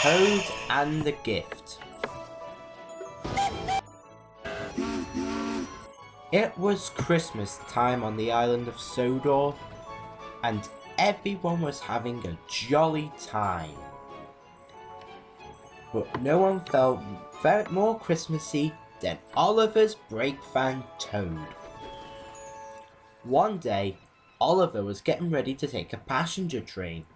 Toad and the Gift. It was Christmas time on the island of Sodor, and everyone was having a jolly time. But no one felt more Christmassy than Oliver's brake van Toad. One day, Oliver was getting ready to take a passenger train.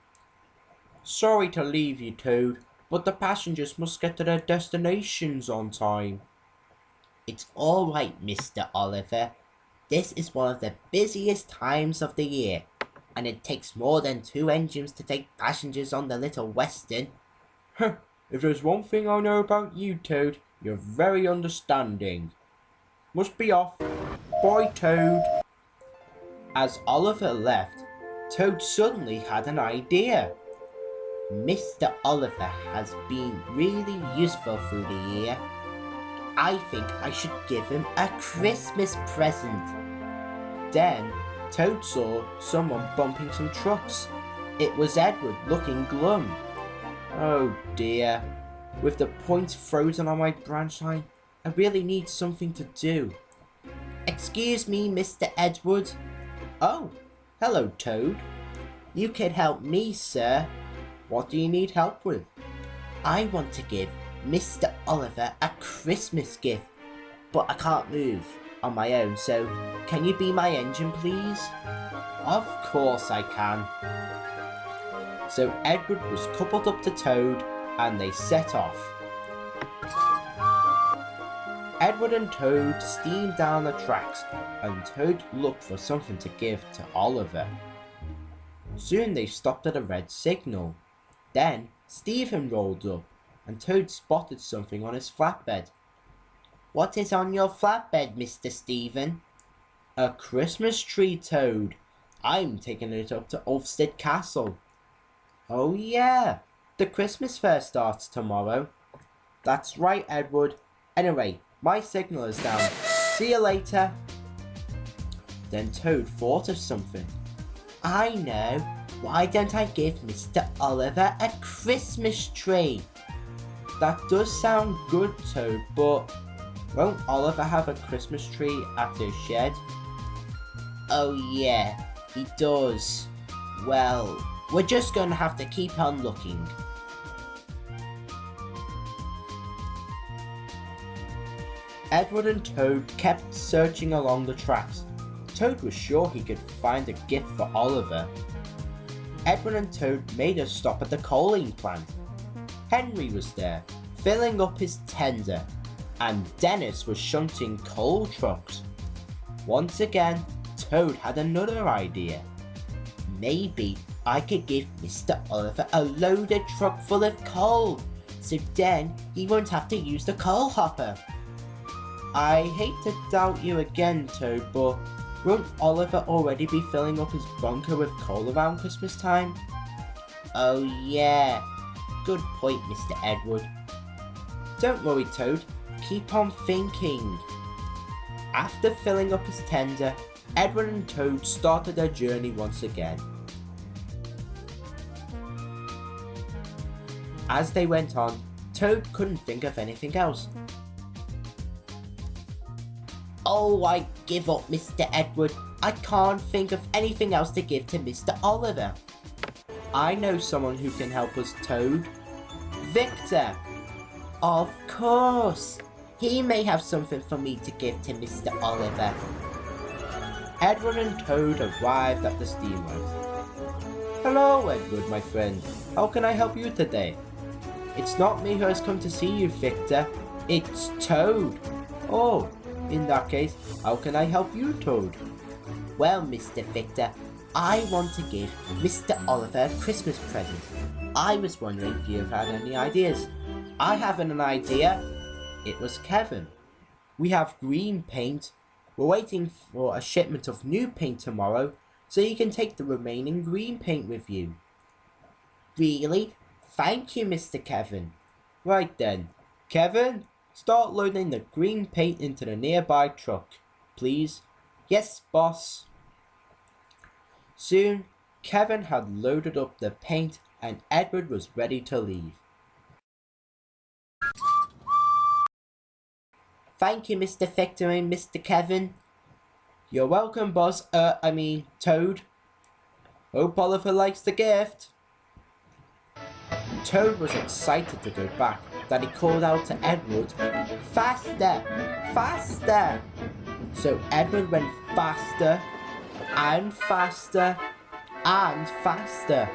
"Sorry to leave you, Toad, but the passengers must get to their destinations on time." "It's alright, Mr. Oliver. This is one of the busiest times of the year, and it takes more than 2 engines to take passengers on the Little Western." If there's one thing I know about you, Toad, you're very understanding. Must be off. Bye, Toad. As Oliver left, Toad suddenly had an idea. "Mr. Oliver has been really useful through the year. I think I should give him a Christmas present." Then, Toad saw someone bumping some trucks. It was Edward, looking glum. "Oh dear, with the points frozen on my branch line, I really need something to do." "Excuse me, Mr. Edward." "Oh, hello, Toad. "You can help me, sir. What do you need help with?" I want to give Mr. Oliver a Christmas gift, but I can't move on my own, so can you be my engine, please?" "Of course I can." So Edward was coupled up to Toad, and they set off. Edward and Toad steamed down the tracks, and Toad looked for something to give to Oliver. Soon they stopped at a red signal. Then Stephen rolled up, and Toad spotted something on his flatbed. "What is on your flatbed, Mr. Stephen?" "A Christmas tree, Toad. I'm taking it up to Ulfstead Castle." "Oh yeah, the Christmas fair starts tomorrow." "That's right, Edward. Anyway, my signal is down. See you later." Then Toad thought of something. "I know. Why don't I give Mr. Oliver a Christmas tree?" "That does sound good, Toad, but won't Oliver have a Christmas tree at his shed?" "Oh yeah, he does. Well, we're just gonna have to keep on looking." Edward and Toad kept searching along the tracks. Toad was sure he could find a gift for Oliver. Edward and Toad made a stop at the coaling plant. Henry was there, filling up his tender, and Dennis was shunting coal trucks. Once again, Toad had another idea. "Maybe I could give Mr. Oliver a loaded truck full of coal, so then he won't have to use the coal hopper." "I hate to doubt you again, Toad, but won't Oliver already be filling up his bunker with coal around Christmas time?" "Oh yeah, good point, Mr. Edward." "Don't worry, Toad. Keep on thinking." After filling up his tender, Edward and Toad started their journey once again. As they went on, Toad couldn't think of anything else. "Oh, I give up, Mr. Edward. I can't think of anything else to give to Mr. Oliver." "I know someone who can help us, Toad. Victor." "Of course. He may have something for me to give to Mr. Oliver." Edward and Toad arrived at the steamboat. "Hello, Edward, my friend. How can I help you today?" "It's not me who has come to see you, Victor. It's Toad." "Oh, in that case, how can I help you, Toad?" "Well, Mr. Victor, I want to give Mr. Oliver a Christmas present. I was wondering if you've had any ideas." "I have an idea." It was Kevin. "We have green paint. We're waiting for a shipment of new paint tomorrow, so you can take the remaining green paint with you." "Really? Thank you, Mr. Kevin." "Right then. Kevin, start loading the green paint into the nearby truck, please." "Yes, boss." Soon, Kevin had loaded up the paint and Edward was ready to leave. Thank you, Mr. Victor and Mr. Kevin. You're welcome, Toad. Hope Oliver likes the gift. Toad was excited to go back, that he called out to Edward, "Faster! Faster!" So Edward went faster, and faster, and faster.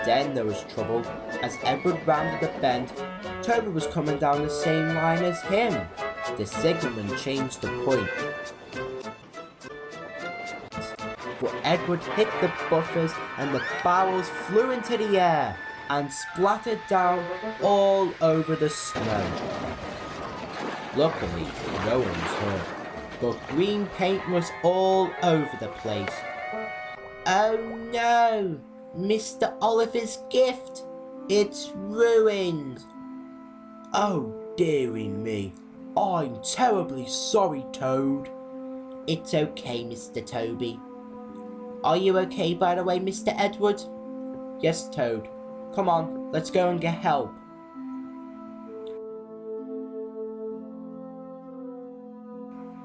Then there was trouble. As Edward rounded the bend, Toad was coming down the same line as him. The signalman changed the point. But Edward hit the buffers and the barrels flew into the air and splattered down all over the snow. Luckily, no one was hurt, but green paint was all over the place. Oh no! Mr. Oliver's gift! It's ruined! Oh dearie me, I'm terribly sorry, Toad. It's okay, Mr. Toby. Are you okay, by the way, Mr. Edward? Yes, Toad. Come on, let's go and get help.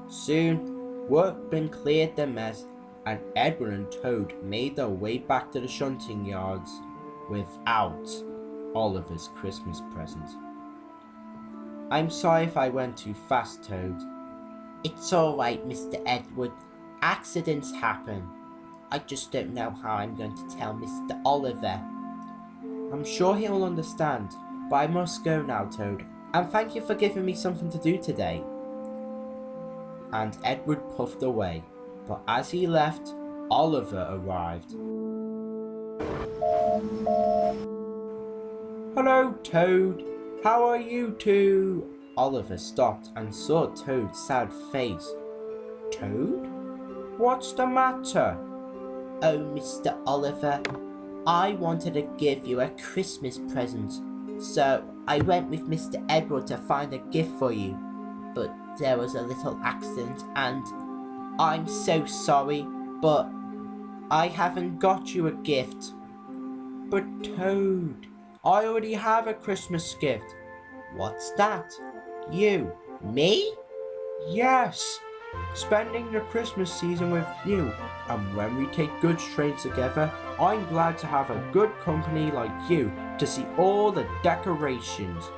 Soon, workmen cleared the mess, and Edward and Toad made their way back to the shunting yards without Oliver's Christmas present. I'm sorry if I went too fast, Toad. It's alright, Mr. Edward. Accidents happen. I just don't know how I'm going to tell Mr. Oliver. I'm sure he'll understand, but I must go now, Toad, and thank you for giving me something to do today. And Edward puffed away, but as he left, Oliver arrived. Hello, Toad. How are you two? Oliver stopped and saw Toad's sad face. Toad? What's the matter? Oh, Mr. Oliver, I wanted to give you a Christmas present, so I went with Mr. Edward to find a gift for you, but there was a little accident and I'm so sorry, but I haven't got you a gift. But Toad, I already have a Christmas gift. What's that? You. Me? Yes. Spending the Christmas season with you, and when we take goods trains together, I'm glad to have a good company like you to see all the decorations.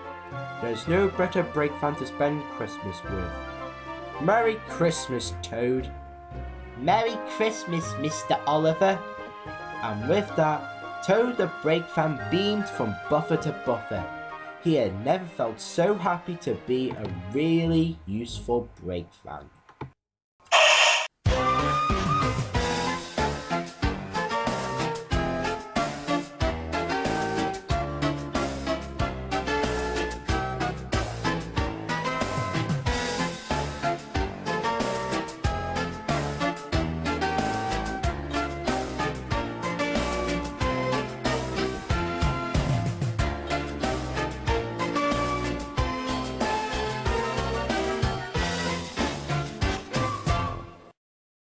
There's no better break fan to spend Christmas with. Merry Christmas, Toad. Merry Christmas, Mr. Oliver. And with that, Toad the brake fan beamed from buffer to buffer. He had never felt so happy to be a really useful brake fan.